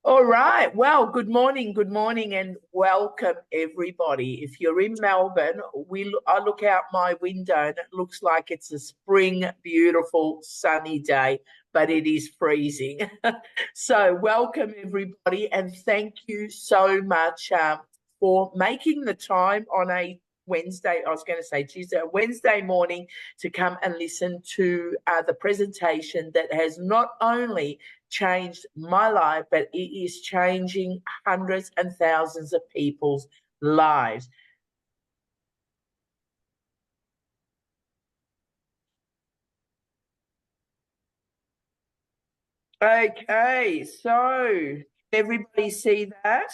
All right. Well, good morning, and welcome everybody. If you're in Melbourne, I look out my window and it looks like it's a spring, beautiful, sunny day, but it is freezing. So, welcome everybody, and thank you so much for making the time on a Wednesday. I was going to say Tuesday, Wednesday morning to come and listen to the presentation that has not only changed my life, but it is changing hundreds and thousands of people's lives. Okay, so everybody see that?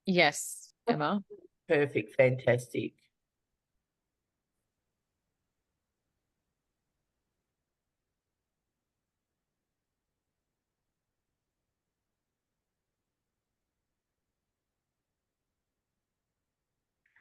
Yes, Emma. Perfect, fantastic.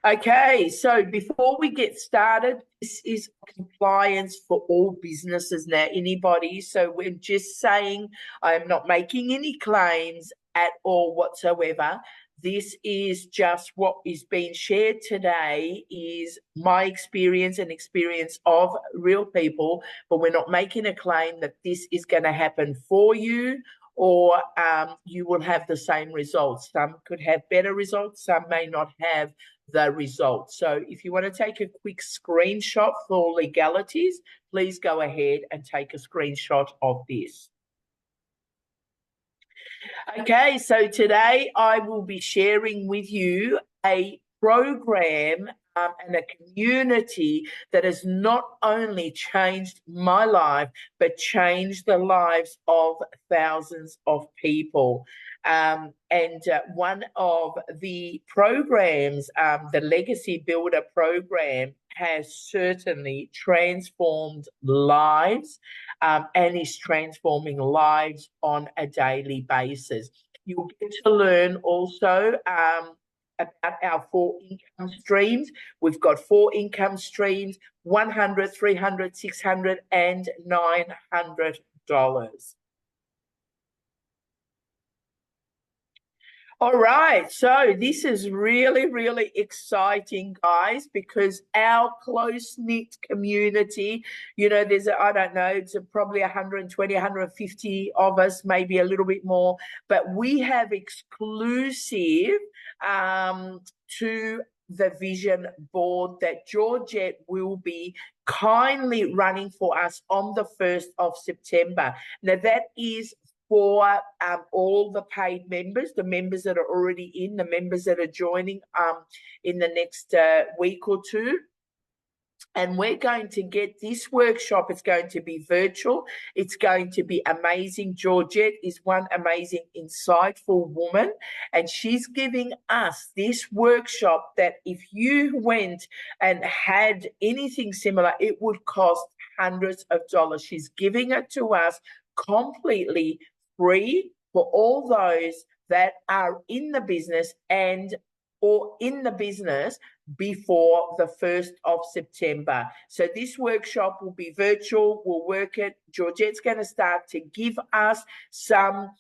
Okay, so before we get started, this is compliance for all businesses now, anybody. So we're just saying I am not making any claims at all whatsoever. This is just what is being shared today is my experience and experience of real people, but we're not making a claim that this is going to happen for you or you will have the same results. Some could have better results, some may not have the results. So if you want to take a quick screenshot for legalities, please go ahead and take a screenshot of this. Okay, so today I will be sharing with you a program and a community that has not only changed my life, but changed the lives of thousands of people. One of the programs, the Legacy Builder program, has certainly transformed lives and is transforming lives on a daily basis. You'll get to learn also about our 4 income streams. We've got 4 income streams, $100, $300, $600, and $900. All right, so this is really, really exciting, guys, because our close-knit community, there's, I don't know, it's probably 120, 150 of us, maybe a little bit more, but we have exclusive to the vision board that Georgette will be kindly running for us on the 1st of September. Now, that is for all the paid members, the members that are already in, the members that are joining in the next week or two. And we're going to get this workshop. It's going to be virtual. It's going to be amazing. Georgette is one amazing, insightful woman, and she's giving us this workshop that if you went and had anything similar, it would cost hundreds of dollars. She's giving it to us completely free for all those that are in the business or in the business before the 1st of September. So this workshop will be virtual. We'll work it. Georgette's going to start to give us some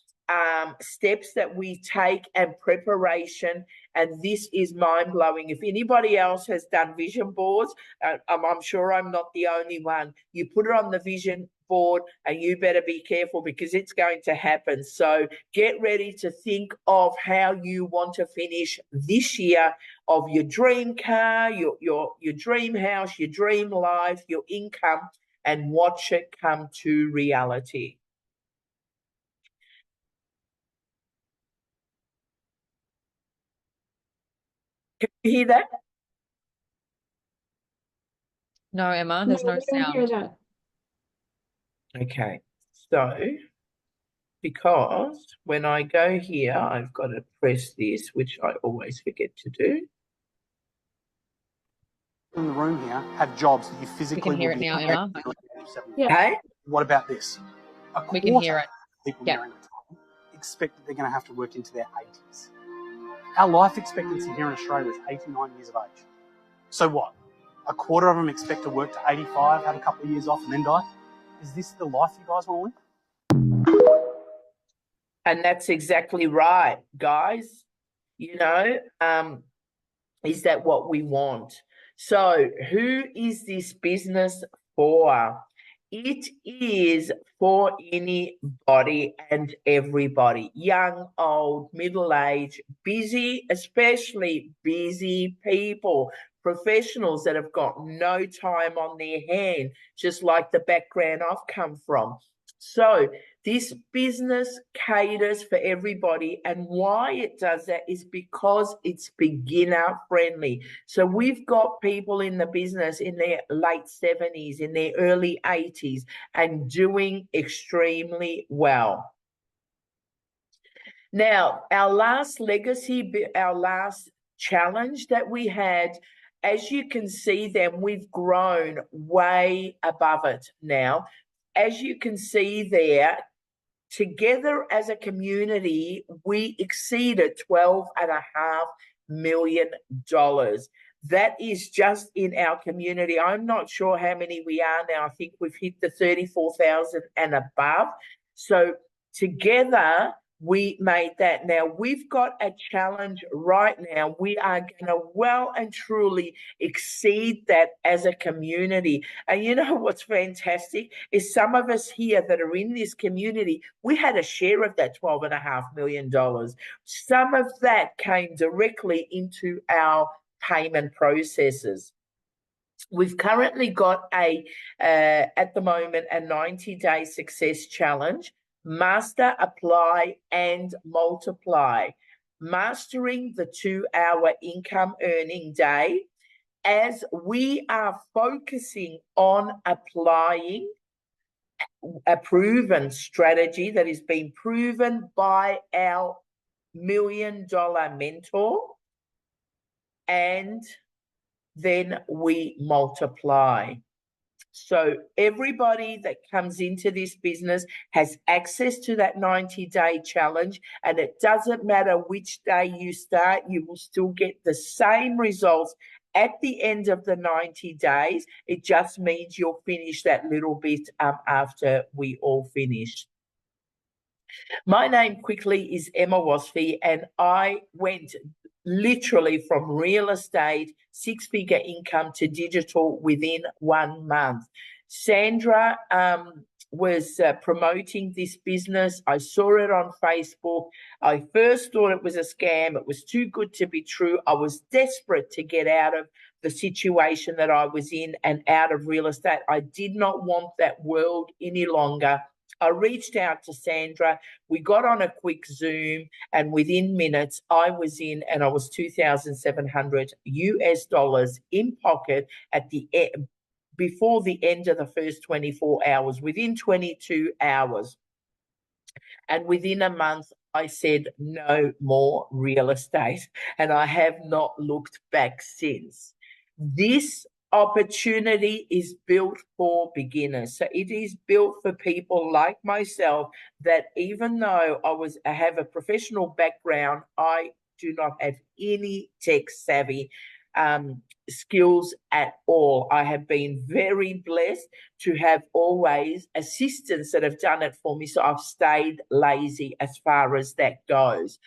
steps that we take and preparation, and this is mind-blowing. If anybody else has done vision boards, I'm sure I'm not the only one. You put it on the vision board and you better be careful because it's going to happen. So get ready to think of how you want to finish this year of your dream car, your dream house, your dream life, your income, and watch it come to reality. Can you hear that? No, Emma, there's no sound. Okay, so because when I go here, I've got to press this, which I always forget to do. In the room here have jobs that you physically We can hear it now, Emma. Yeah. Okay. What about this? We can hear it. People nearing retirement expect that they're going to have to work into their 80s. Our life expectancy here in Australia is 89 years of age. So what? A quarter of them expect to work to 85, have a couple of years off and then die? Is this the life you guys want to live? And that's exactly right, guys. You know, is that what we want? So who is this business for? It is for anybody and everybody, young, old, middle-aged, busy, especially busy people, professionals that have got no time on their hand, just like the background I've come from. So this business caters for everybody, and why it does that is because it's beginner friendly. So we've got people in the business in their late 70s, in their early 80s, and doing extremely well. Now, our last legacy, our last challenge that we had, as you can see then, we've grown way above it now. As you can see there, together as a community, we exceeded $12.5 million. That is just in our community. I'm not sure how many we are now. I think we've hit the 34,000 and above. So together, we made that. Now, we've got a challenge right now. We are going to well and truly exceed that as a community. And you know what's fantastic is some of us here that are in this community, we had a share of that $12.5 million. Some of that came directly into our payment processes. We've currently got at the moment, a 90-day success challenge. Master, apply, and multiply. Mastering the 2-hour income earning day, as we are focusing on applying a proven strategy that is being proven by our $1 million mentor, and then we multiply. So everybody that comes into this business has access to that 90-day challenge, and it doesn't matter which day you start, you will still get the same results at the end of the 90 days. It just means you'll finish that little bit after we all finish. My name quickly is Emma Wasfie, and I went literally from real estate, 6-figure income, to digital within 1 month. Sandra was promoting this business. I saw it on Facebook. I first thought it was a scam. It was too good to be true. I was desperate to get out of the situation that I was in and out of real estate. I did not want that world any longer. I reached out to Sandra. We got on a quick Zoom, and within minutes, I was in, and I was $2,700 in pocket at the end, before the end of the first 24 hours, within 22 hours. And within a month, I said, no more real estate. And I have not looked back since. This opportunity is built for beginners. So it is built for people like myself that, even though I have a professional background, I do not have any tech savvy skills at all. I have been very blessed to have always assistants that have done it for me. So I've stayed lazy as far as that goes.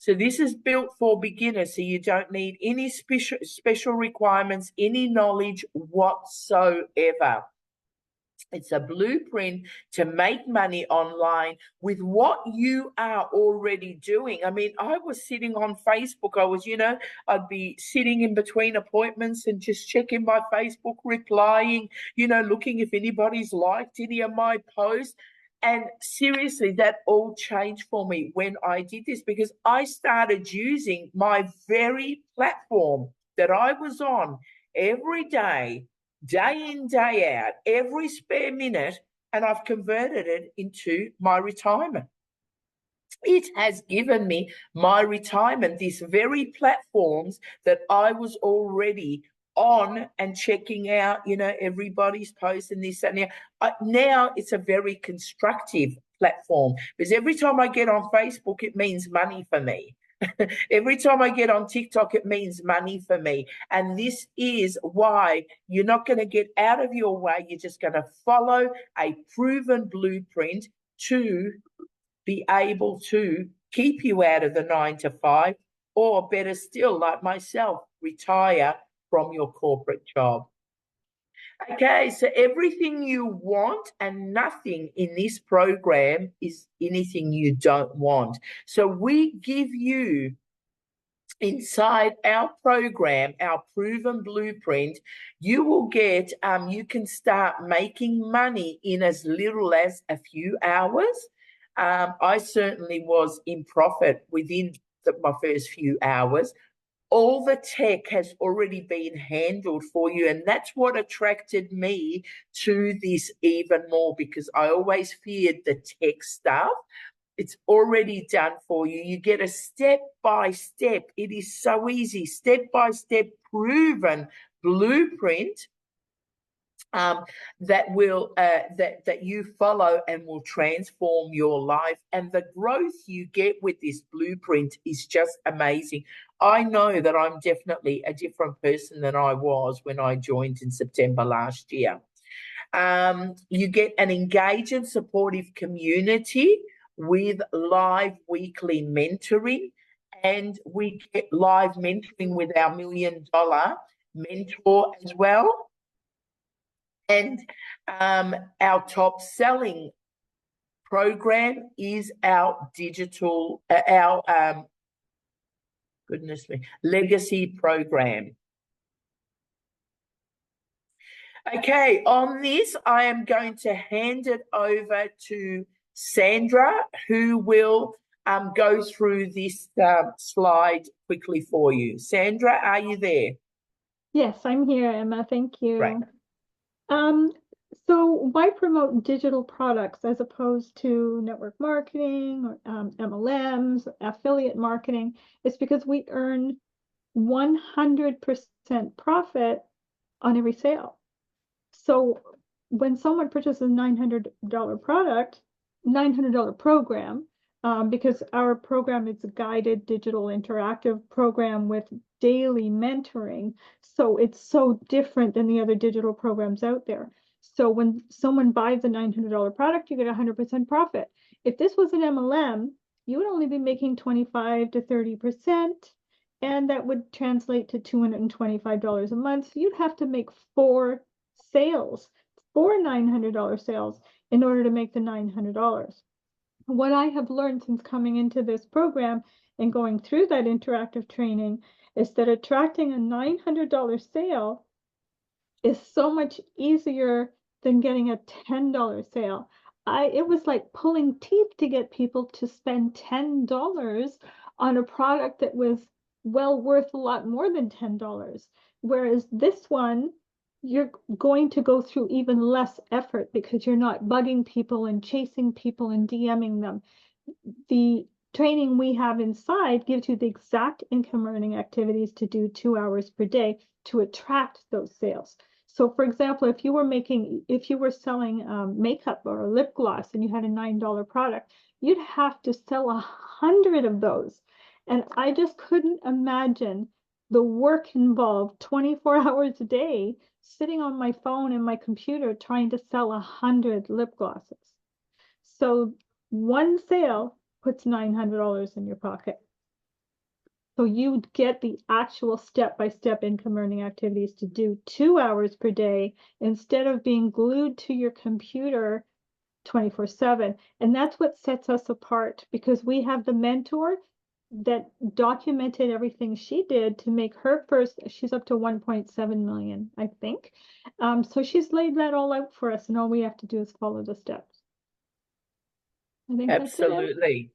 So this is built for beginners. So you don't need any special requirements, any knowledge whatsoever. It's a blueprint to make money online with what you are already doing. I mean, I was sitting on Facebook. I'd be sitting in between appointments and just checking my Facebook, replying, looking if anybody's liked any of my posts. And seriously, that all changed for me when I did this, because I started using my very platform that I was on every day, day in, day out, every spare minute, and I've converted it into my retirement. It has given me my retirement, these very platforms that I was already on and checking out, everybody's posts and this and that. Now it's a very constructive platform, because every time I get on Facebook, it means money for me. Every time I get on TikTok, it means money for me. And this is why you're not going to get out of your way. You're just going to follow a proven blueprint to be able to keep you out of the 9 to 5, or better still, like myself, retire from your corporate job. Okay, so everything you want and nothing in this program is anything you don't want. So we give you, inside our program, our proven blueprint, you will get, you can start making money in as little as a few hours. I certainly was in profit within my first few hours. All the tech has already been handled for you. And that's what attracted me to this even more, because I always feared the tech stuff. It's already done for you. You get a step-by-step. It is so easy, step-by-step proven blueprint that will that you follow and will transform your life. And the growth you get with this blueprint is just amazing. I know that I'm definitely a different person than I was when I joined in September last year. You get an engaged and supportive community with live weekly mentoring, and we get live mentoring with our $1 million mentor as well. And our top selling program is our digital, goodness me, legacy program. Okay, on this, I am going to hand it over to Sandra, who will go through this slide quickly for you. Sandra, are you there? Yes, I'm here, Emma. Thank you. Right. So why promote digital products as opposed to network marketing or MLMs, affiliate marketing? It's because we earn 100% profit on every sale. So when someone purchases a $900 product, $900 program, because our program is a guided digital interactive program with daily mentoring. So it's so different than the other digital programs out there. So when someone buys a $900 product, you get 100% profit. If this was an MLM, you would only be making 25 to 30%, and that would translate to $225 a month. You'd have to make 4 sales, 4 $900 sales in order to make the $900. What I have learned since coming into this program and going through that interactive training is that attracting a $900 sale is so much easier than getting a $10 sale. It was like pulling teeth to get people to spend $10 on a product that was well worth a lot more than $10. Whereas this one, you're going to go through even less effort because you're not bugging people and chasing people and DMing them. The training we have inside gives you the exact income earning activities to do 2 hours per day to attract those sales. So for example, if you were selling makeup or a lip gloss and you had a $9 product, you'd have to sell 100 of those. And I just couldn't imagine the work involved 24 hours a day sitting on my phone and my computer trying to sell 100 lip glosses. So one sale puts $900 in your pocket. So you get the actual step-by-step income earning activities to do 2 hours per day instead of being glued to your computer 24/7. And that's what sets us apart, because we have the mentor that documented everything she did to make her first. She's up to 1.7 million, I think. So she's laid that all out for us, and all we have to do is follow the steps. I think Absolutely.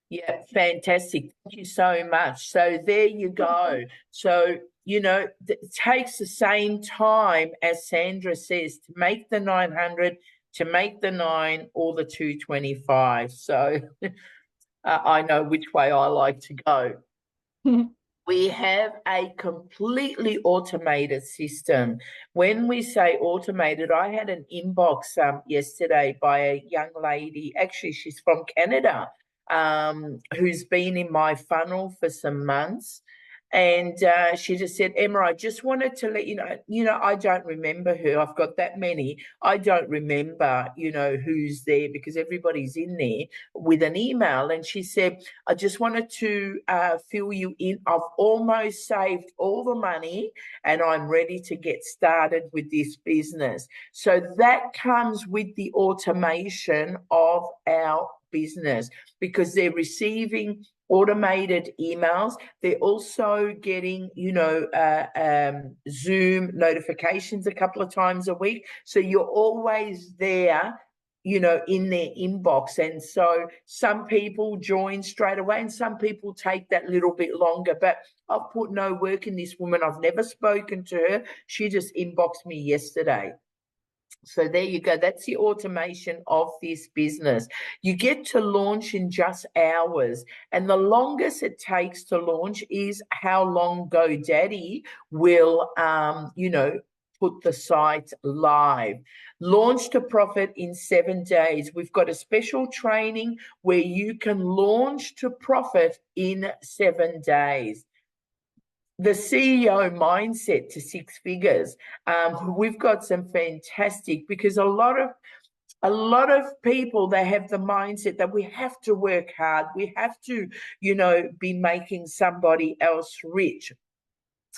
Yeah, fantastic. Thank you so much. So there you go. So, it takes the same time, as Sandra says, to make the 900, to make the 9 or the 225. So I know which way I like to go. We have a completely automated system. When we say automated, I had an inbox yesterday by a young lady. Actually, she's from Canada, who's been in my funnel for some months. And she just said, Emma, I just wanted to let you know, I don't remember her. I've got that many. I don't remember, who's there because everybody's in there with an email. And she said, I just wanted to fill you in. I've almost saved all the money and I'm ready to get started with this business. So that comes with the automation of our business because they're receiving automated emails. They're also getting, Zoom notifications a couple of times a week. So you're always there, in their inbox. And so some people join straight away and some people take that little bit longer. But I've put no work in this woman. I've never spoken to her. She just inboxed me yesterday. So there you go. That's the automation of this business. You get to launch in just hours. And the longest it takes to launch is how long GoDaddy will, put the site live. Launch to profit in 7 days. We've got a special training where you can launch to profit in 7 days. The CEO mindset to 6 figures. We've got some fantastic, because a lot of people, they have the mindset that we have to work hard. We have to, be making somebody else rich.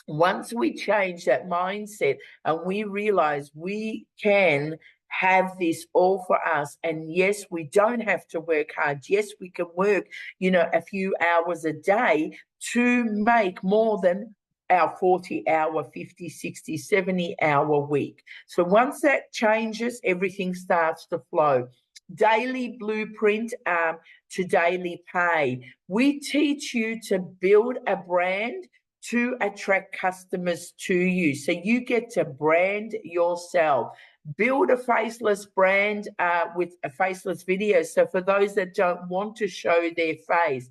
Once we change that mindset and we realize we can have this all for us, and yes, we don't have to work hard. Yes, we can work, a few hours a day to make more than our 40-hour, 50, 60, 70-hour week. So once that changes, everything starts to flow. Daily blueprint to daily pay. We teach you to build a brand to attract customers to you. So you get to brand yourself. Build a faceless brand with a faceless video. So for those that don't want to show their face,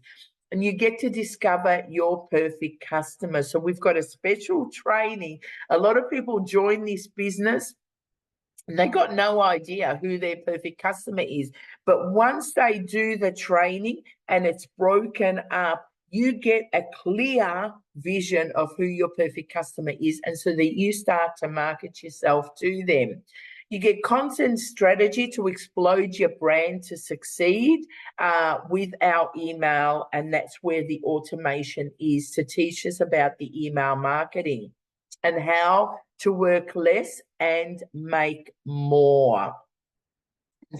and you get to discover your perfect customer. So we've got a special training. A lot of people join this business and they got no idea who their perfect customer is. But once they do the training and it's broken up, you get a clear vision of who your perfect customer is, and so that you start to market yourself to them. You get content strategy to explode your brand to succeed with our email, and that's where the automation is, to teach us about the email marketing and how to work less and make more.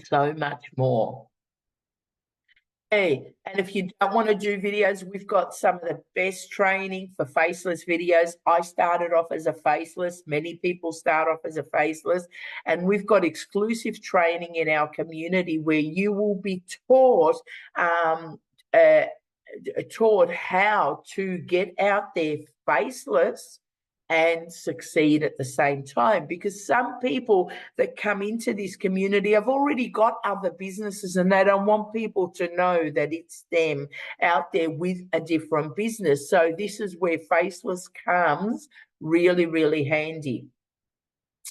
So much more. Hey, and if you don't want to do videos, we've got some of the best training for faceless videos. I started off as a faceless. Many people start off as a faceless. And we've got exclusive training in our community where you will be taught how to get out there faceless and succeed at the same time. Because some people that come into this community have already got other businesses and they don't want people to know that it's them out there with a different business. So this is where faceless comes really, really handy.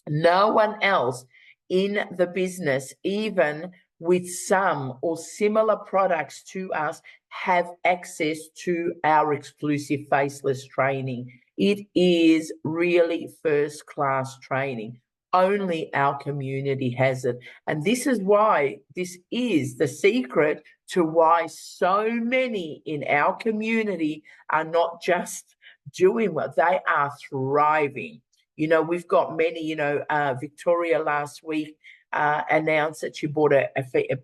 No one else in the business, even with some or similar products to us, have access to our exclusive faceless training. It is really first-class training. Only our community has it. And this is why, this is the secret to why so many in our community are not just doing well, they are thriving. We've got many, Victoria last week announced that she bought a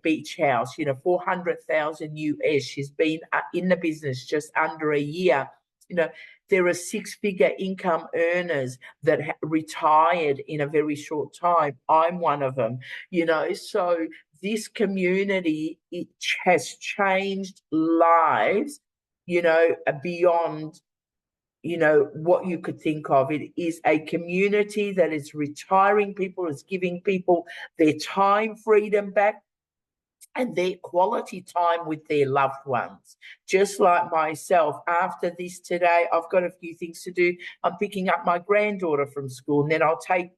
beach house, 400,000 US. She's been in the business just under a year. There are 6-figure income earners that retired in a very short time. I'm one of them, so this community, it has changed lives, beyond, what you could think of. It is a community that is retiring people, is giving people their time freedom back and their quality time with their loved ones. Just like myself, after this today, I've got a few things to do. I'm picking up my granddaughter from school, and then I'll take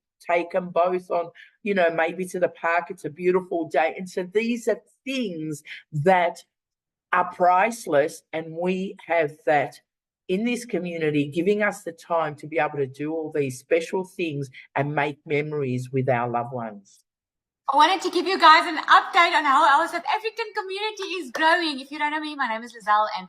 them both on, maybe to the park. It's a beautiful day. And so these are things that are priceless, and we have that in this community, giving us the time to be able to do all these special things and make memories with our loved ones. I wanted to give you guys an update on how our South African community is growing. If you don't know me, my name is Lizelle, and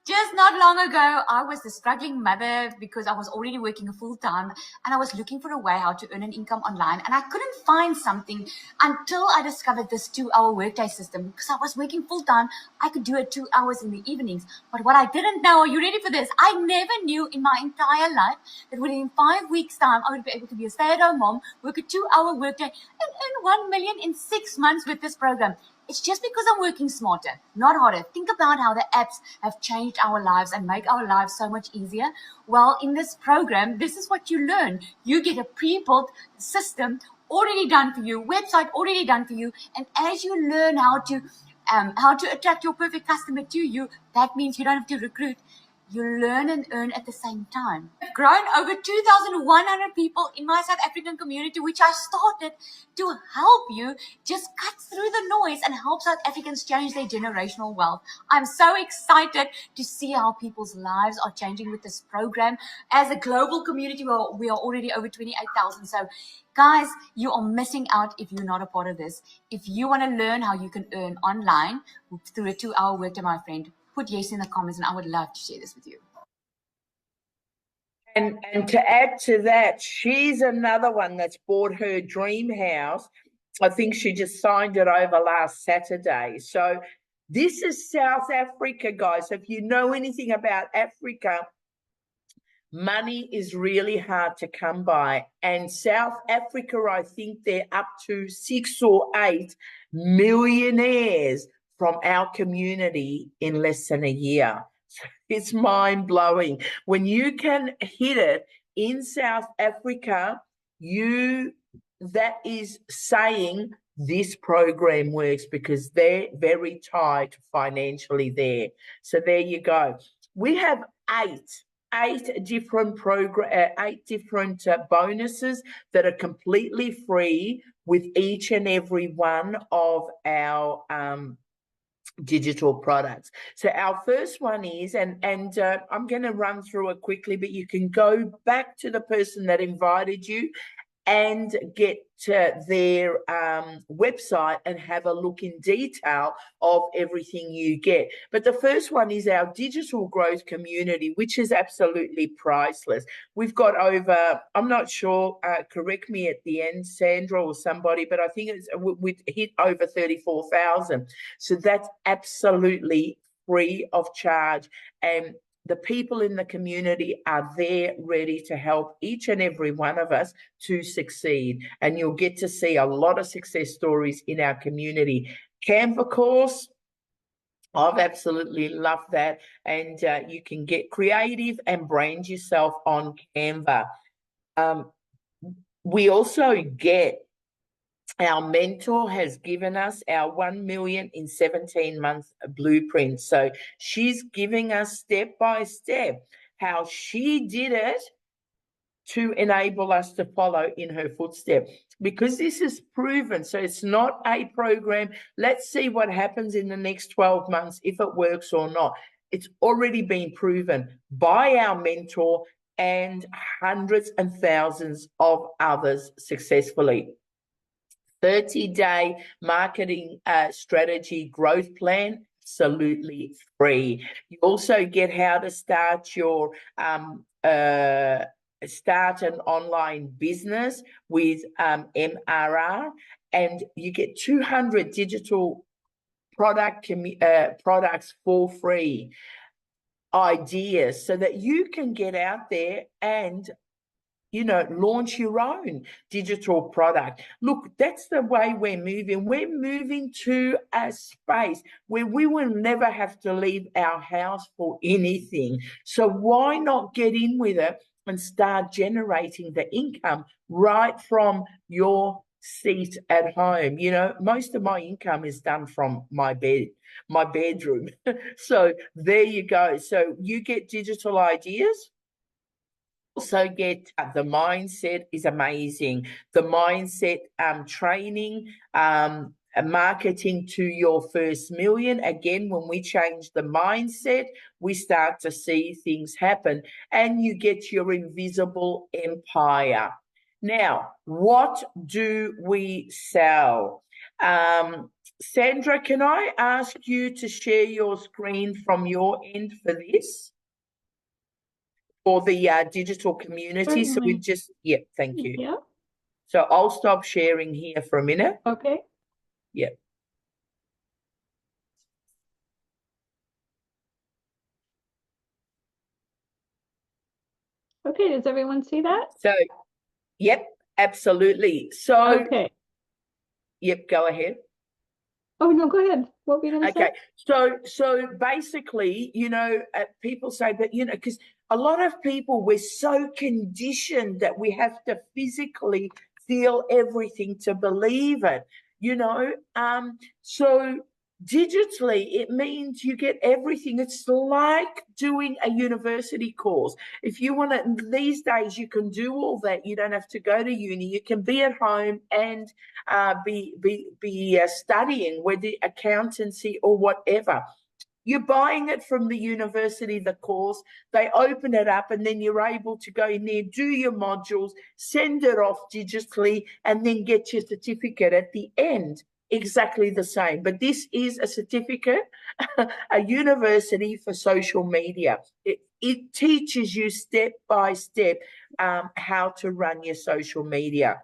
just not long ago, I was a struggling mother because I was already working full-time, and I was looking for a way how to earn an income online, and I couldn't find something until I discovered this 2-hour Workday system. Because I was working full-time, I could do it 2 hours in the evenings. But what I didn't know, are you ready for this? I never knew in my entire life that within 5 weeks' time, I would be able to be a stay-at-home mom, work a 2-hour Workday, and earn 1 million in 6 months with this program. It's just because I'm working smarter, not harder. Think about how the apps have changed our lives and make our lives so much easier. Well, in this program, this is what you learn. You get a pre-built system already done for you, website already done for you. And as you learn how to attract your perfect customer to you, that means you don't have to recruit. You learn and earn at the same time. I've grown over 2,100 people in my South African community, which I started to help you just cut through the noise and help South Africans change their generational wealth. I'm so excited to see how people's lives are changing with this program. As a global community, we are already over 28,000. So guys, you are missing out if you're not a part of this. If you want to learn how you can earn online through a 2-hour Workday, my friend, put yes in the comments, and I would love to share this with you. And to add to that, she's another one that's bought her dream house. I think she just signed it over last Saturday. So this is South Africa, guys. If you know anything about Africa, money is really hard to come by. And South Africa, I think they're up to 6 or 8 millionaires from our community in less than a year. It's mind-blowing. When you can hit it in South Africa, that is saying this program works, because they're very tight financially there. So there you go. We have eight different bonuses that are completely free with each and every one of our digital products. So our first one is, and I'm going to run through it quickly, but you can go back to the person that invited you and get to their website and have a look in detail of everything you get. But the first one is our digital growth community, which is absolutely priceless. We've got over, I'm not sure, correct me at the end, Sandra or somebody, but I think we've hit over 34,000. So that's absolutely free of charge. And the people in the community are there ready to help each and every one of us to succeed. And you'll get to see a lot of success stories in our community. Canva course, I've absolutely loved that. And you can get creative and brand yourself on Canva. We also get, our mentor has given us our 1 million in 17 months blueprint. So she's giving us step by step how she did it to enable us to follow in her footsteps, because this is proven. So it's not a program, let's see what happens in the next 12 months, if it works or not. It's already been proven by our mentor and hundreds and thousands of others successfully. 30-day marketing strategy growth plan, absolutely free. You also get how to start your start an online business with MRR, and you get 200 digital products for free, ideas, so that you can get out there and launch your own digital product. Look, that's the way we're moving. We're moving to a space where we will never have to leave our house for anything. So why not get in with it and start generating the income right from your seat at home? Most of my income is done from my bedroom. So there you go. So you get digital ideas. Also get the mindset is amazing. The mindset training marketing to your first million. Again, when we change the mindset, we start to see things happen and you get your invisible empire. Now, what do we sell? Sandra, can I ask you to share your screen from your end for this? For the digital community. So we just, yeah, thank you. Yeah. So I'll stop sharing here for a minute. Okay. Yeah. Okay, does everyone see that? So, yep, absolutely. So, okay. Yep, go ahead. Oh, no, go ahead. What were you going to Okay, say? so basically, you know, people say that, you know, because a lot of people, we're so conditioned that we have to physically feel everything to believe it, you know. So digitally, it means you get everything. It's like doing a university course. If you want to, these days, you can do all that. You don't have to go to uni. You can be at home and be studying, whether accountancy or whatever. You're buying it from the university, the course, they open it up, and then you're able to go in there, do your modules, send it off digitally, and then get your certificate at the end. Exactly the same. But this is a certificate, a university for social media. It teaches you step by step how to run your social media.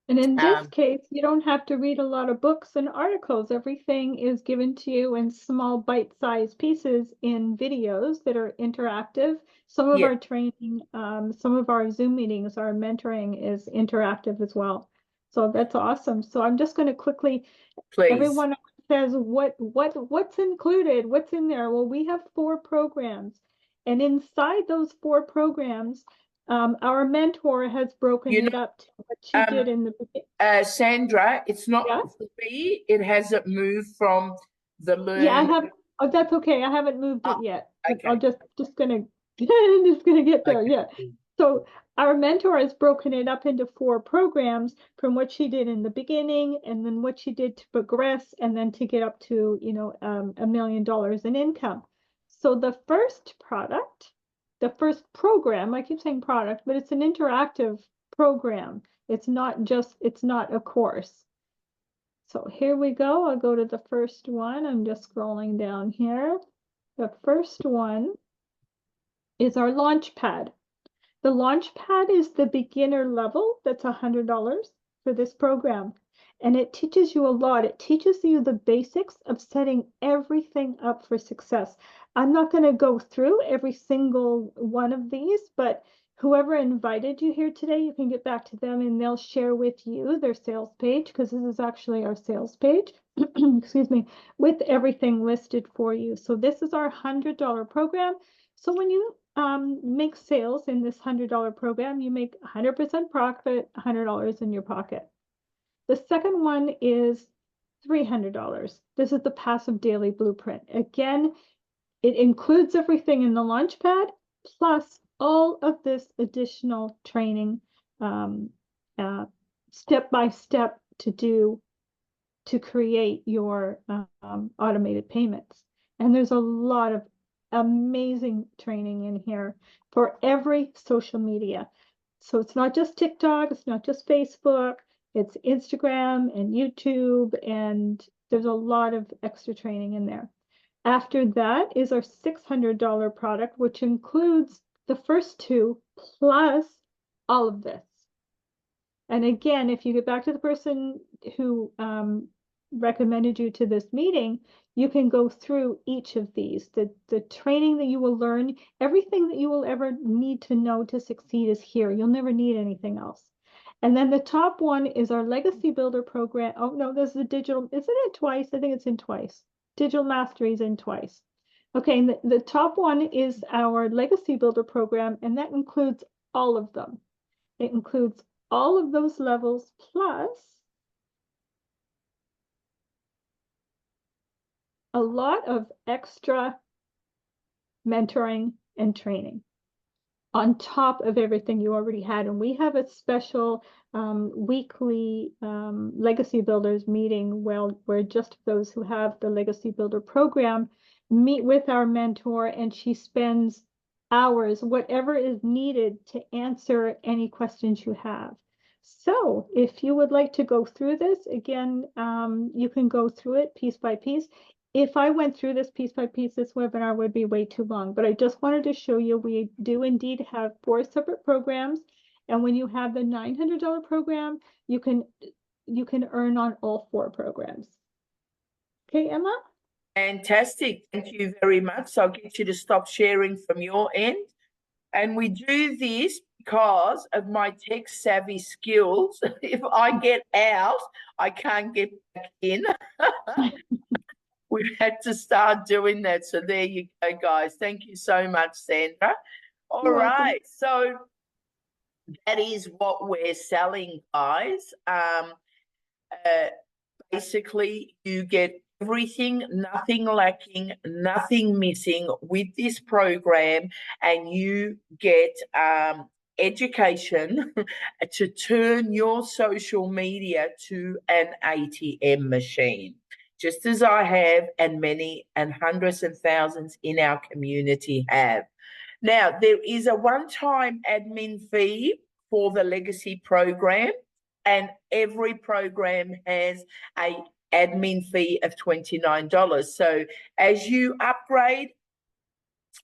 And in this case, you don't have to read a lot of books and articles. Everything is given to you in small bite-sized pieces in videos that are interactive. Some of our training, some of our Zoom meetings, our mentoring is interactive as well. So that's awesome. So I'm just going to quickly, Please. Everyone says, what's included? What's in there? Well, we have 4 programs. And inside those 4 programs, our mentor has broken it up to what she did in the beginning. Sandra, it's not for me. It hasn't moved from the learn. Yeah, I have. Oh, that's okay. I haven't moved it yet. Okay. I'll just gonna get there. Okay. Yeah. So our mentor has broken it up into 4 programs from what she did in the beginning, and then what she did to progress, and then to get up to, you know, $1 million in income. So the first product, the first program, I keep saying product, but it's an interactive program. It's not a course. So here we go. I'll go to the first one. I'm just scrolling down here. The first one is our Launchpad. The Launchpad is the beginner level. That's $100 for this program. And it teaches you a lot. It teaches you the basics of setting everything up for success. I'm not going to go through every single one of these, but whoever invited you here today, you can get back to them and they'll share with you their sales page, because this is actually our sales page, excuse me, with everything listed for you. So this is our $100 program. So when you make sales in this $100 program, you make 100% profit, $100 in your pocket. The second one is $300. This is the Passive Daily Blueprint. Again, it includes everything in the Launchpad, plus all of this additional training, step by step to create your automated payments. And there's a lot of amazing training in here for every social media. So it's not just TikTok, it's not just Facebook, it's Instagram and YouTube, and there's a lot of extra training in there. After that is our $600 product, which includes the first 2 plus all of this. And again, if you get back to the person who recommended you to this meeting, you can go through each of these. The training that you will learn, everything that you will ever need to know to succeed is here. You'll never need anything else. And then the top one is our Legacy Builder program. Oh, no, this is the digital. Isn't it twice? I think it's in twice. Digital Mastery is in twice. Okay, and the top one is our Legacy Builder program, and that includes all of them. It includes all of those levels, plus a lot of extra mentoring and training on top of everything you already had. And we have a special weekly Legacy Builders meeting where just those who have the Legacy Builder program meet with our mentor, and she spends hours, whatever is needed, to answer any questions you have. So if you would like to go through this, again, you can go through it piece by piece. If I went through this piece by piece, this webinar would be way too long, but I just wanted to show you we do indeed have 4 separate programs. And when you have the $900 program, you can earn on all 4 programs. Okay, Emma? Fantastic. Thank you very much. So I'll get you to stop sharing from your end. And we do this because of my tech savvy skills. If I get out, I can't get back in. We've had to start doing that. So there you go, guys. Thank you so much, Sandra. All right. So that is what we're selling, guys. Basically, you get everything, nothing lacking, nothing missing with this program, and you get education to turn your social media to an ATM machine, just as I have, and many and hundreds and thousands in our community have. Now, there is a one-time admin fee for the Legacy program, and every program has a admin fee of $29. So as you upgrade,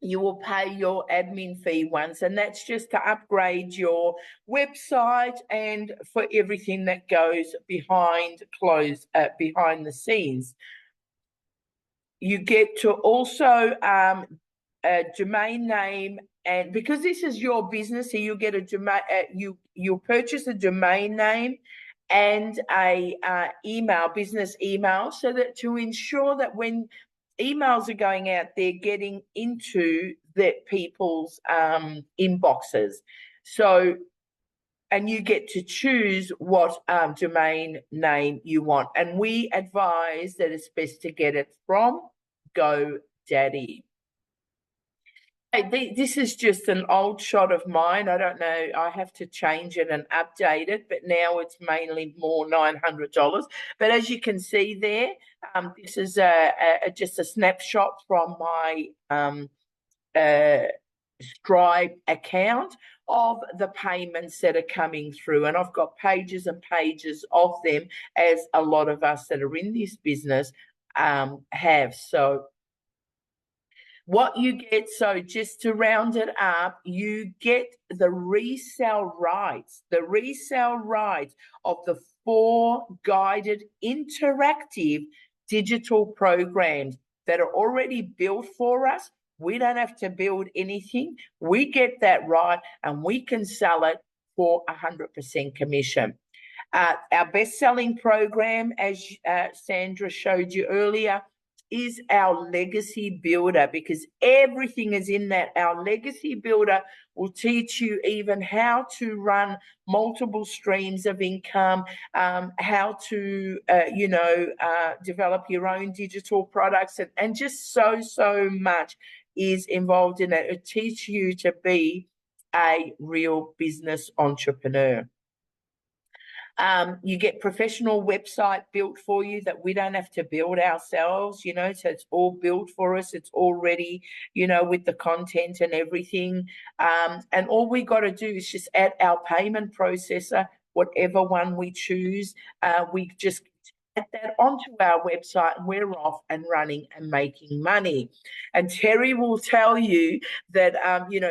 you will pay your admin fee once, and that's just to upgrade your website and for everything that goes behind the scenes. You get to also a domain name, and because this is your business, so you get a domain. You purchase a domain name and a business email, so that to ensure that when emails are going out, they're getting into the people's inboxes. So, and you get to choose what domain name you want. And we advise that it's best to get it from GoDaddy. This is just an old shot of mine. I don't know. I have to change it and update it, but now it's mainly more $900. But as you can see there, this is just a snapshot from my Stripe account of the payments that are coming through. And I've got pages and pages of them, as a lot of us that are in this business have. So what you get, so just to round it up, you get the resale rights of the 4 guided interactive digital programs that are already built for us. We don't have to build anything. We get that right, and we can sell it for 100% commission. Our best-selling program, as Sandra showed you earlier, is our Legacy Builder, because everything is in that. Our Legacy Builder will teach you even how to run multiple streams of income, how to, develop your own digital products, and just so much is involved in it. It teaches you to be a real business entrepreneur. You get professional website built for you that we don't have to build ourselves, so it's all built for us. It's already, with the content and everything. And all we got to do is just add our payment processor, whatever one we choose. We just add that onto our website, and we're off and running and making money. And Terry will tell you that,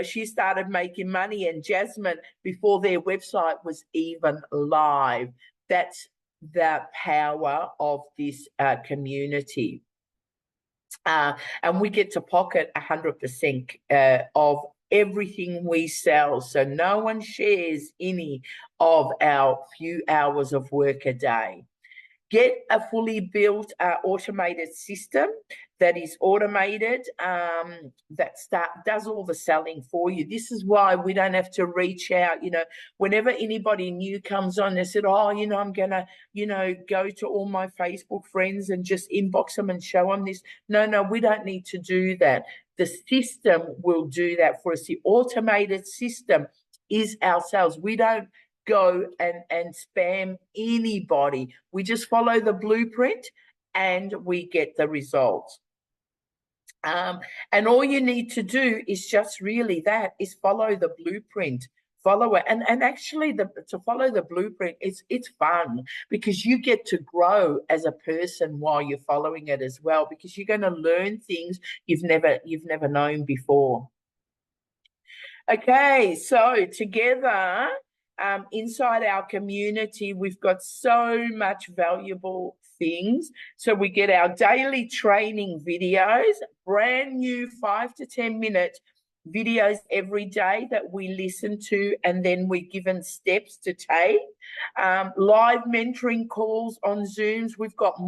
she started making money, and Jasmine, before their website was even live. That's the power of this community. And we get to pocket 100% of everything we sell. So no one shares any of our few hours of work a day. Get a fully built automated system that is automated, that does all the selling for you. This is why we don't have to reach out. Whenever anybody new comes on, they said, I'm going to, go to all my Facebook friends and just inbox them and show them this. No, we don't need to do that. The system will do that for us. The automated system is ourselves. We don't go and spam anybody. We just follow the blueprint and we get the results. And all you need to do is just really that, is follow the blueprint. Follow it. And actually to follow the blueprint, it's fun, because you get to grow as a person while you're following it as well, because you're going to learn things you've never known before. Okay, so together, inside our community, we've got so much valuable things. So we get our daily training videos, brand new 5 to 10 minute videos every day that we listen to, and then we're given steps to take. Live mentoring calls on Zooms. We've got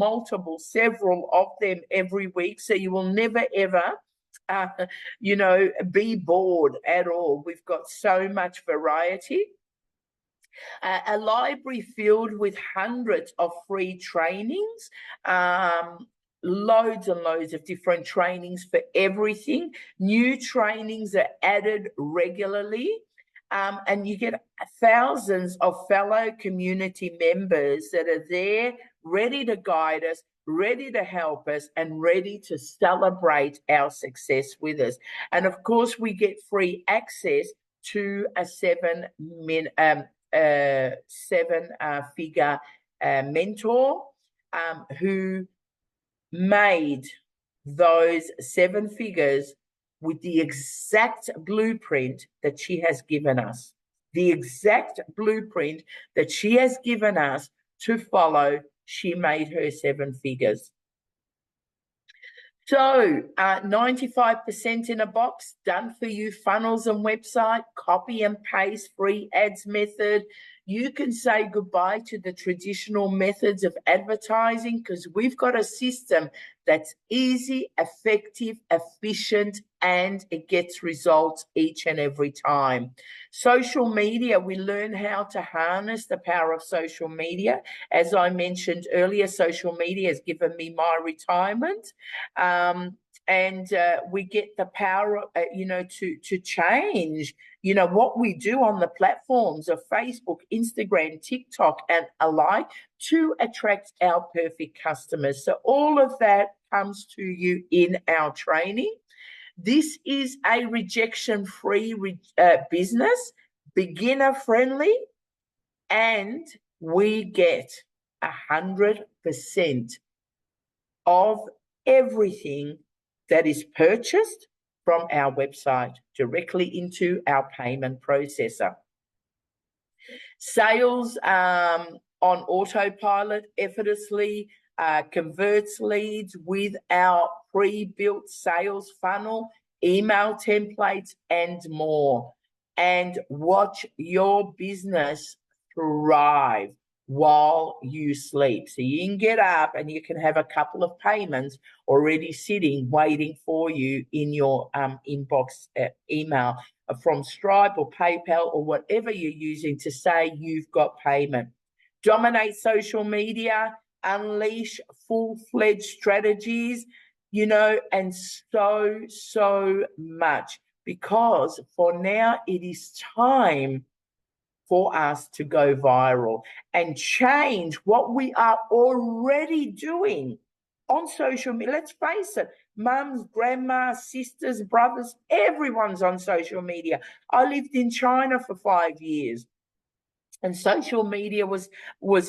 several of them every week. So you will never, ever be bored at all. We've got so much variety. A library filled with hundreds of free trainings, loads and loads of different trainings for everything. New trainings are added regularly, and you get thousands of fellow community members that are there, ready to guide us, ready to help us, and ready to celebrate our success with us. And of course, we get free access to a seven-figure mentor who made those 7 figures with the exact blueprint that she has given us. The exact blueprint that she has given us to follow, she made her 7 figures. So 95% in a box, done for you, funnels and website, copy and paste, free ads method. You can say goodbye to the traditional methods of advertising, because we've got a system that's easy, effective, efficient, and it gets results each and every time. Social media, we learn how to harness the power of social media. As I mentioned earlier, social media has given me my retirement. And we get the power, to change, what we do on the platforms of Facebook, Instagram, TikTok, and alike, to attract our perfect customers. So all of that comes to you in our training. This is a rejection-free business, beginner-friendly, and we get 100% of everything that is purchased from our website directly into our payment processor. Sales on autopilot effortlessly converts leads with our pre-built sales funnel, email templates, and more. And watch your business thrive while you sleep. So you can get up and you can have a couple of payments already sitting, waiting for you in your inbox email from Stripe or PayPal or whatever you're using to say you've got payment. Dominate social media, unleash full-fledged strategies, and so much. Because for now, it is time for us to go viral and change what we are already doing on social media. Let's face it, mums, grandmas, sisters, brothers, everyone's on social media. I lived in China for 5 years, and social media was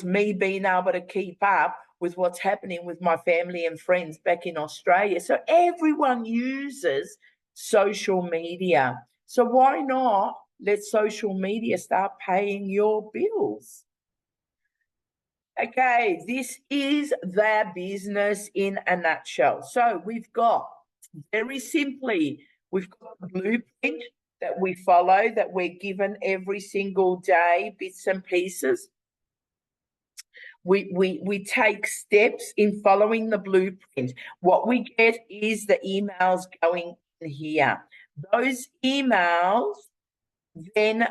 me being able to keep up with what's happening with my family and friends back in Australia. So everyone uses social media. So why not let social media start paying your bills? Okay, this is their business in a nutshell. So we've got, very simply, we've got the blueprint that we follow, that we're given every single day, bits and pieces. We take steps in following the blueprint. What we get is the emails going in here. Those emails then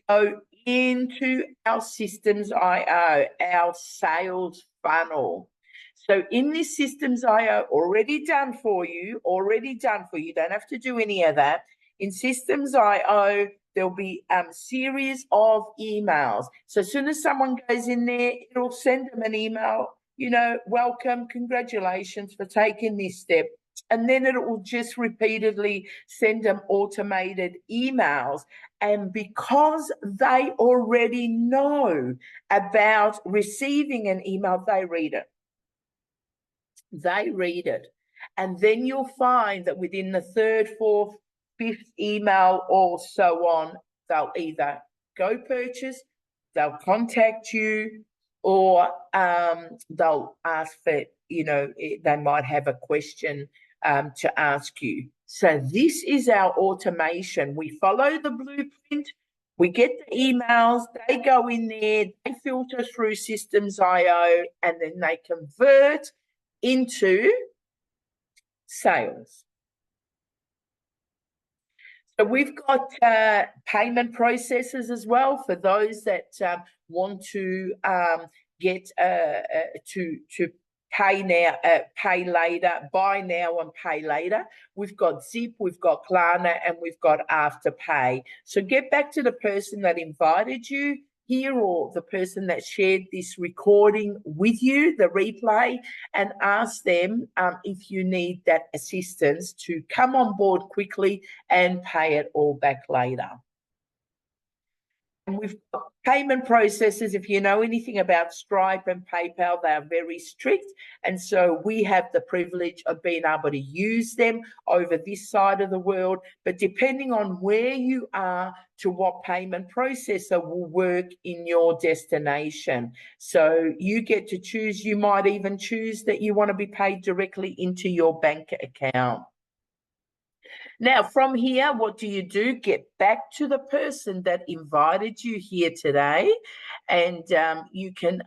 go into our Systems.io, our sales funnel. So in this Systems.io, already done for you, don't have to do any of that. In Systems.io, there'll be series of emails. So as soon as someone goes in there, it'll send them an email, you know, welcome, congratulations for taking this step. And then it will just repeatedly send them automated emails. And because they already know about receiving an email, they read it. They read it. And then you'll find that within the third, fourth, fifth email or so on, they'll either go purchase, they'll contact you, or they'll ask for, you know, they might have a question to ask you. So this is our automation. We follow the blueprint. We get the emails, they go in there, they filter through Systems.io, and then they convert into sales. So we've got payment processes as well for those that want to get to pay now, pay later, buy now and pay later. We've got Zip, we've got Klarna, and we've got Afterpay. So get back to the person that invited you here, or the person that shared this recording with you, the replay, and ask them if you need that assistance to come on board quickly and pay it all back later. And we've got payment processes. If you know anything about Stripe and PayPal, they are very strict. And so we have the privilege of being able to use them over this side of the world. But depending on where you are, to what payment processor will work in your destination. So you get to choose. You might even choose that you want to be paid directly into your bank account. Now, from here, what do? Get back to the person that invited you here today, and you can,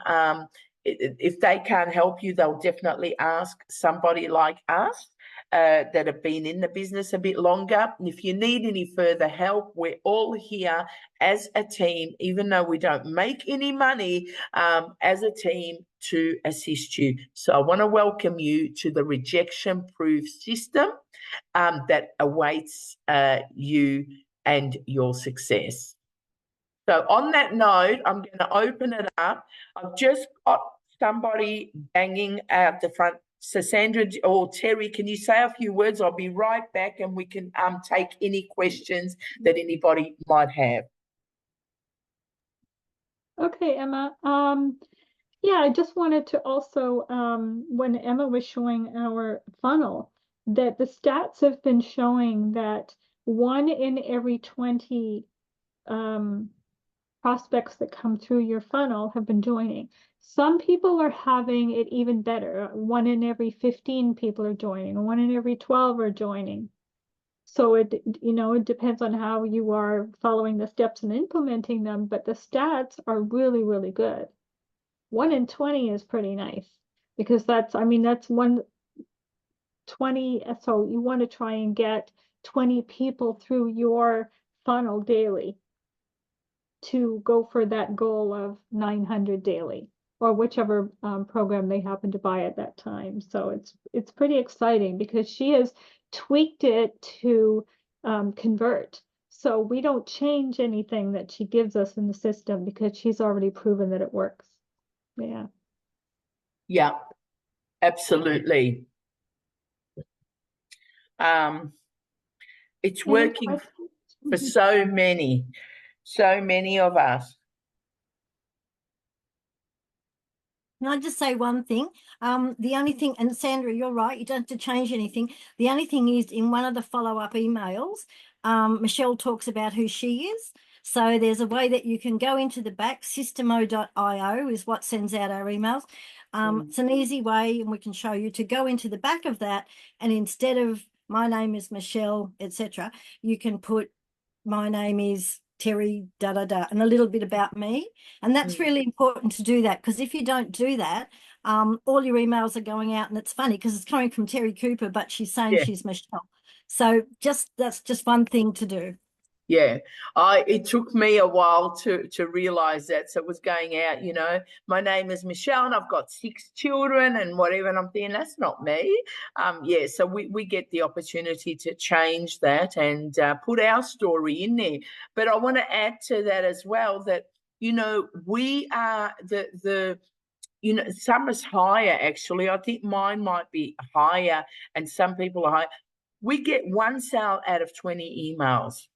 if they can't help you, they'll definitely ask somebody like us that have been in the business a bit longer. And if you need any further help, we're all here as a team, even though we don't make any money, as a team to assist you. So I want to welcome you to the rejection-proof system that awaits you and your success. So on that note, I'm going to open it up. I've just got somebody banging out the front. So Sandra or Terry, can you say a few words? I'll be right back, and we can take any questions that anybody might have. Okay, Emma. Yeah, I just wanted to also, when Emma was showing our funnel, that the stats have been showing that 1 in every 20 prospects that come through your funnel have been joining. Some people are having it even better. 1 in every 15 people are joining, 1 in every 12 are joining. So it depends on how you are following the steps and implementing them, but the stats are really, really good. 1 in 20 is pretty nice, because that's 120. So you want to try and get 20 people through your funnel daily to go for that goal of 900 daily, or whichever program they happen to buy at that time. So it's pretty exciting, because she has tweaked it to convert. So we don't change anything that she gives us in the system, because she's already proven that it works. Yeah. Yeah, absolutely. It's working for so many of us. Can I just say one thing? The only thing, and Sandra, you're right, you don't have to change anything. The only thing is, in one of the follow-up emails, Michelle talks about who she is. So there's a way that you can go into the back. Systemo.io is what sends out our emails. It's an easy way, and we can show you to go into the back of that, and instead of my name is Michelle, etc., you can put my name is Terry, and a little bit about me. And that's really important to do that, because if you don't do that, all your emails are going out, and it's funny because it's coming from Terry Cooper, but she's saying she's Michelle. So that's just one thing to do. Yeah, it took me a while to realize that. So it was going out, you know, my name is Michelle and I've got 6 children and whatever, and I'm thinking that's not me. Yeah, so we get the opportunity to change that and put our story in there. But I want to add to that as well that, you know, we are the you know, some is higher actually. I think mine might be higher and some people are higher. We get 1 sale out of 20 emails.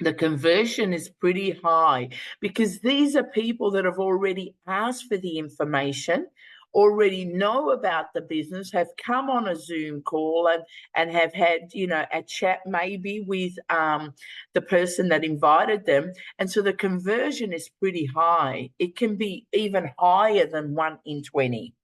The conversion is pretty high because these are people that have already asked for the information, already know about the business, have come on a Zoom call and have had, you know, a chat maybe with the person that invited them. And so the conversion is pretty high. It can be even higher than 1 in 20.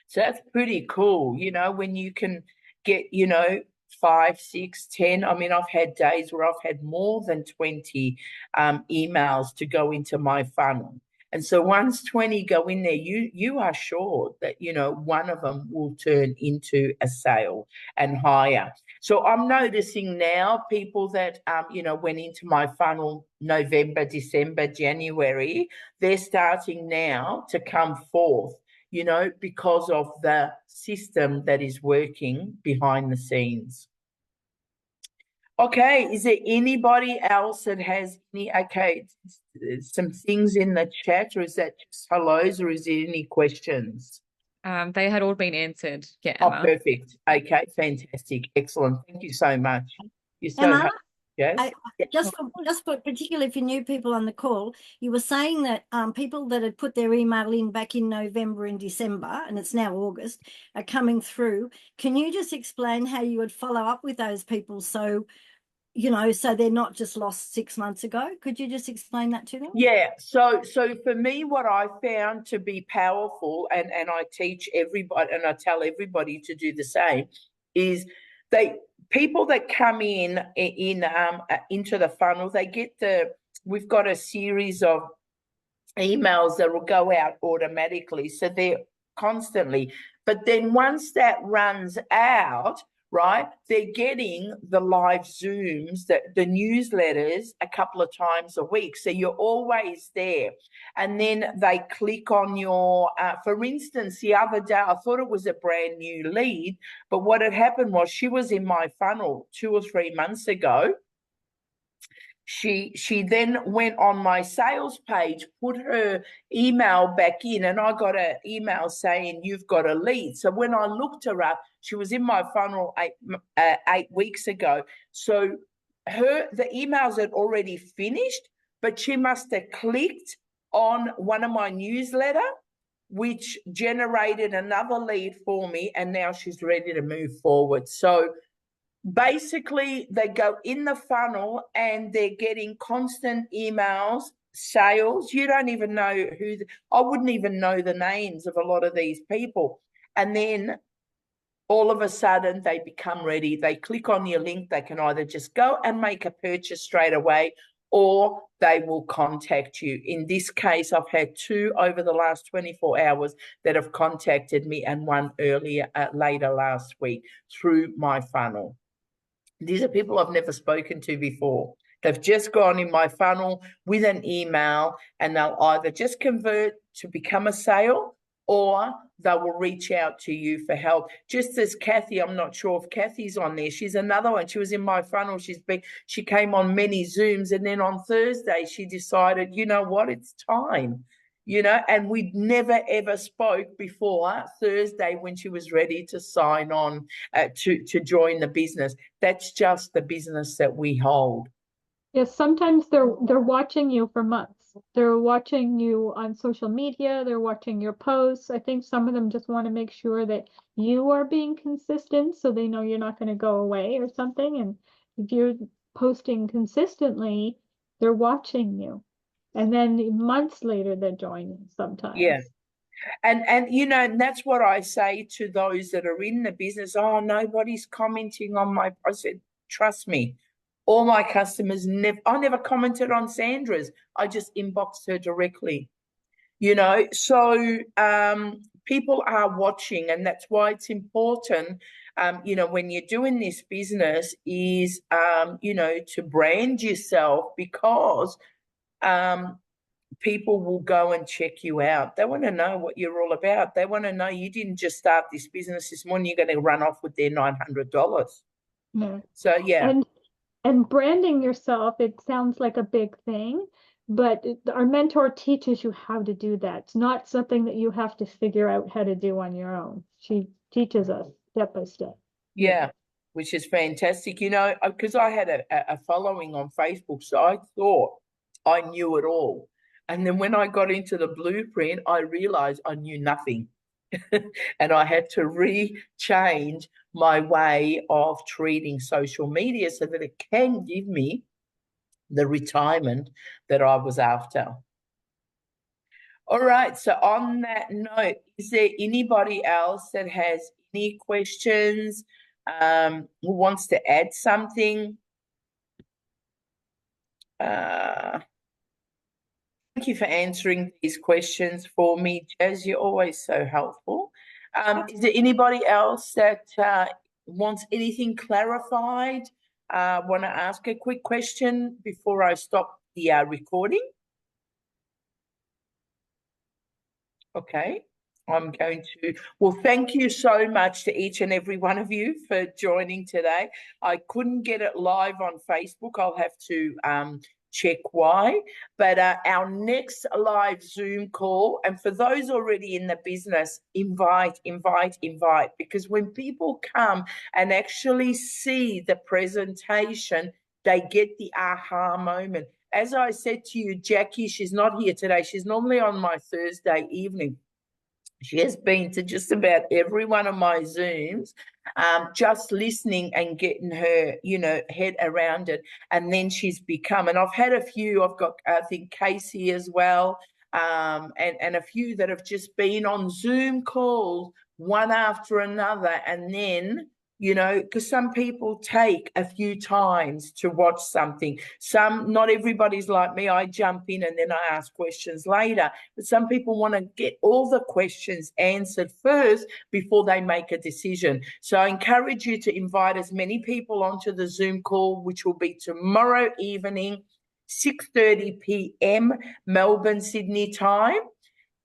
So that's pretty cool, you know, when you can get, you know, 5, 6, 10. I mean, I've had days where I've had more than 20 emails to go into my funnel. And so once 20 go in there, you are sure that, you know, one of them will turn into a sale and higher. So I'm noticing now people that, you know, went into my funnel November, December, January, they're starting now to come forth, you know, because of the system that is working behind the scenes. Okay, is there anybody else that has any, okay, some things in the chat, or is that just hellos, or is there any questions? They had all been answered. Yeah, Oh, Emma. perfect. Okay, fantastic. Excellent. Thank you so much. You're so Emma, yes. just for particularly for new people on the call, you were saying that people that had put their email in back in November and December, and it's now August, are coming through. Can you just explain how you would follow up with those people so, you know, so they're not just lost 6 months ago? Could you just explain that to them? Yeah, so for me, what I found to be powerful, and I teach everybody, and I tell everybody to do the same, is people that come in into the funnel, they get we've got a series of emails that will go out automatically, so they're constantly. But then once that runs out, right, they're getting the live Zooms, the newsletters a couple of times a week. So you're always there. And then they click on your, for instance, the other day, I thought it was a brand new lead, but what had happened was she was in my funnel 2 or 3 months ago. She then went on my sales page, put her email back in, and I got an email saying, you've got a lead. So when I looked her up, she was in my funnel 8 weeks ago. So the emails had already finished, but she must have clicked on one of my newsletter, which generated another lead for me, and now she's ready to move forward. So basically, they go in the funnel and they're getting constant emails, sales. You don't even know I wouldn't even know the names of a lot of these people. And then all of a sudden they become ready. They click on your link. They can either just go and make a purchase straight away, or they will contact you. In this case, I've had 2 over the last 24 hours that have contacted me, and one later last week through my funnel. These are people I've never spoken to before. They've just gone in my funnel with an email, and they'll either just convert to become a sale, or they will reach out to you for help. Just as Kathy, I'm not sure if Kathy's on there. She's another one. She was in my funnel. She came on many Zooms, and then on Thursday she decided, you know what, it's time. You know, and we'd never ever spoke before Thursday when she was ready to sign on to join the business. That's just the business that we hold. Yes, sometimes they're watching you for months. They're watching you on social media, they're watching your posts. I think some of them just want to make sure that you are being consistent so they know you're not going to go away or something. And if you're posting consistently, they're watching you. And then months later they're joining sometimes. Yeah. And you know, and that's what I say to those that are in the business. Oh, nobody's commenting on my post. I said, trust me, all my customers I never commented on Sandra's. I just inboxed her directly. You know, so people are watching, and that's why it's important you know, when you're doing this business is, you know, to brand yourself, because people will go and check you out. They want to know what you're all about. They want to know you didn't just start this business this morning, you're going to run off with their $900. Yeah. So, yeah. And branding yourself, it sounds like a big thing, but our mentor teaches you how to do that. It's not something that you have to figure out how to do on your own. She teaches us step by step. Yeah, which is fantastic. You know, because I had a following on Facebook, so I thought I knew it all. And then when I got into the blueprint, I realized I knew nothing. And I had to change my way of treating social media so that it can give me the retirement that I was after. All right, so on that note, is there anybody else that has any questions, who wants to add something? Thank you for answering these questions for me, Jazz. You're always so helpful. Is there anybody else that wants anything clarified? Want to ask a quick question before I stop the recording? Okay, I'm going to, well, thank you so much to each and every one of you for joining today. I couldn't get it live on Facebook. I'll have to check why. But our next live Zoom call, and for those already in the business, invite, because when people come and actually see the presentation, they get the aha moment. As I said to you, Jackie, she's not here today. She's normally on my Thursday evening. She has been to just about every one of my Zooms, just listening and getting her, you know, head around it. And then she's become, and I've had a few, I've got, I think, Casey as well, and a few that have just been on Zoom calls one after another. And then, you know, because some people take a few times to watch something. Not everybody's like me. I jump in and then I ask questions later. But some people want to get all the questions answered first before they make a decision. So I encourage you to invite as many people onto the Zoom call, which will be tomorrow evening, 6:30 p.m. Melbourne, Sydney time.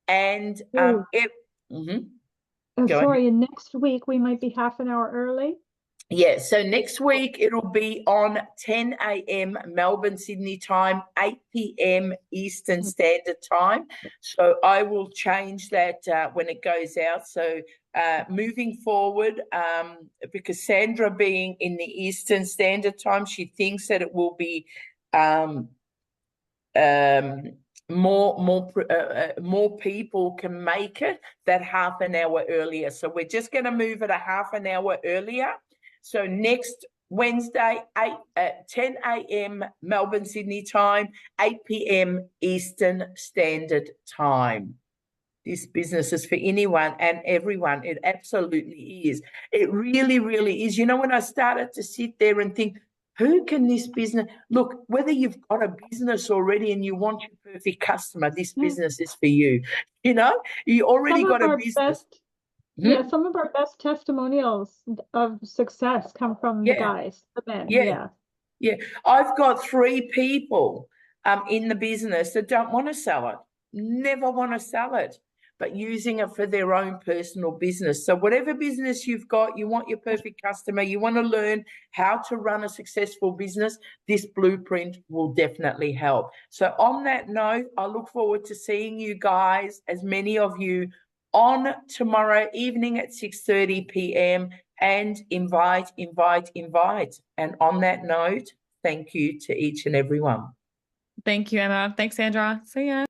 And sorry, and next week we might be half an hour early. Yeah, so next week it'll be on 10 a.m. Melbourne, Sydney time, 8 p.m. Eastern Standard Time. So I will change that when it goes out. So moving forward, because Sandra being in the Eastern Standard Time, she thinks that it will be more people can make it that half an hour earlier. So we're just going to move it a half an hour earlier. So next Wednesday, 10 a.m. Melbourne, Sydney time, 8 p.m. Eastern Standard Time. This business is for anyone and everyone. It absolutely is. It really, really is. You know, when I started to sit there and think, who can this business look, whether you've got a business already and you want your perfect customer, this business is for you. You know, you already got a business. Yeah, some of our best testimonials of success come from the guys, the men. Yeah. I've got 3 people in the business that don't want to sell it, never want to sell it, but using it for their own personal business. So whatever business you've got, you want your perfect customer, you want to learn how to run a successful business, this blueprint will definitely help. So on that note, I look forward to seeing you guys, as many of you, on tomorrow evening at 6:30 p.m. and invite. And on that note, thank you to each and every one. Thank you, Emma. Thanks, Sandra. See ya.